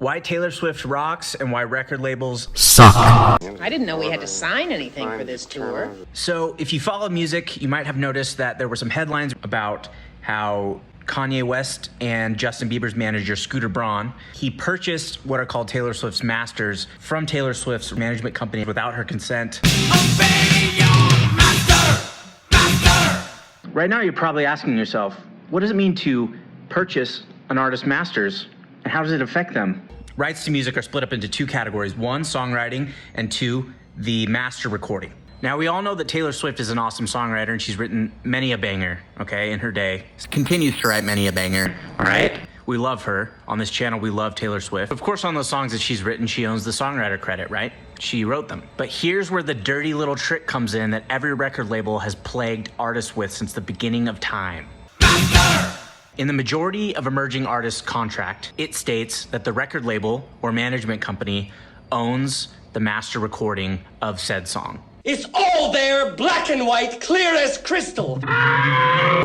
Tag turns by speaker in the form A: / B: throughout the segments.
A: Why Taylor Swift rocks and why record labels
B: suck.
C: I didn't know we had to sign anything for this tour.
A: So if you follow music, you might have noticed that there were some headlines about how Kanye West and Justin Bieber's manager, Scooter Braun, he purchased what are called Taylor Swift's masters from Taylor Swift's management company without her consent.
D: Obey your master!
A: Right now, you're probably asking yourself, what does it mean to purchase an artist's masters, and how does it affect them? Rights to music are split up into two categories. One, songwriting, and two, the master recording. Now, we all know that Taylor Swift is an awesome songwriter, and she's written many a banger, okay, in her day. Continues to write many a banger, all right? We love her. On this channel, we love Taylor Swift. Of course, on those songs that she's written, she owns the songwriter credit, right? She wrote them. But here's where the dirty little trick comes in that every record label has plagued artists with since the beginning of time.
D: Master!
A: In the majority of emerging artists' contract, it states that the record label or management company owns the master recording of said song.
E: It's all there, black and white, clear as crystal.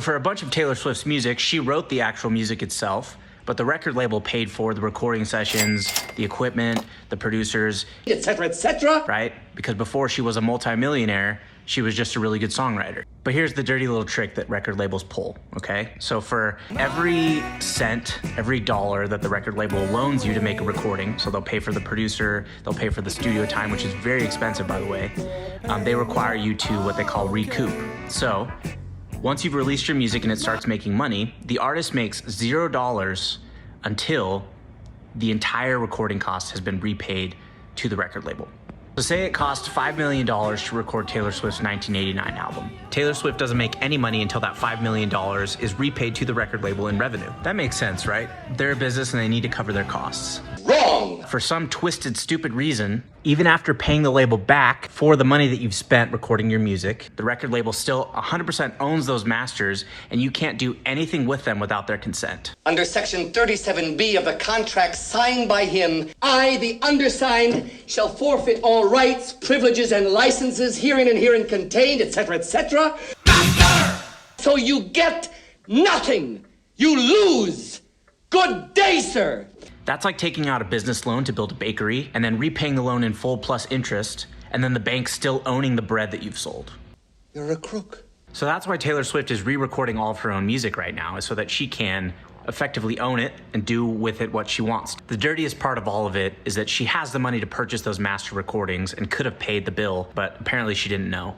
A: For a bunch of Taylor Swift's music, she wrote the actual music itself, but the record label paid for the recording sessions, the equipment, the producers,
E: Etc., etc.
A: right? Because before she was a multimillionaire, she was just a really good songwriter. But here's the dirty little trick that record labels pull, okay? So for every cent, every dollar that the record label loans you to make a recording, so they'll pay for the producer, they'll pay for the studio time, which is very expensive, by the way, they require you to what they call recoup. So once you've released your music and it starts making money, the artist makes $0 until the entire recording cost has been repaid to the record label. So say it cost $5 million to record Taylor Swift's 1989 album. Taylor Swift doesn't make any money until that $5 million is repaid to the record label in revenue. That makes sense, right? They're a business and they need to cover their costs.
E: Wrong.
A: For some twisted, stupid reason, even after paying the label back for the money that you've spent recording your music, the record label still 100% owns those masters, and you can't do anything with them without their consent.
E: Under section 37B of the contract signed by him, I, the undersigned, shall forfeit all rights, privileges, and licenses herein and herein contained, etc., etc.
D: Master!
E: So you get nothing. You lose. Good day, sir.
A: That's like taking out a business loan to build a bakery and then repaying the loan in full plus interest, and then the bank still owning the bread that you've sold.
E: You're a crook.
A: So that's why Taylor Swift is re-recording all of her own music right now, is so that she can effectively own it and do with it what she wants. The dirtiest part of all of it is that she has the money to purchase those master recordings and could have paid the bill, but apparently she didn't know.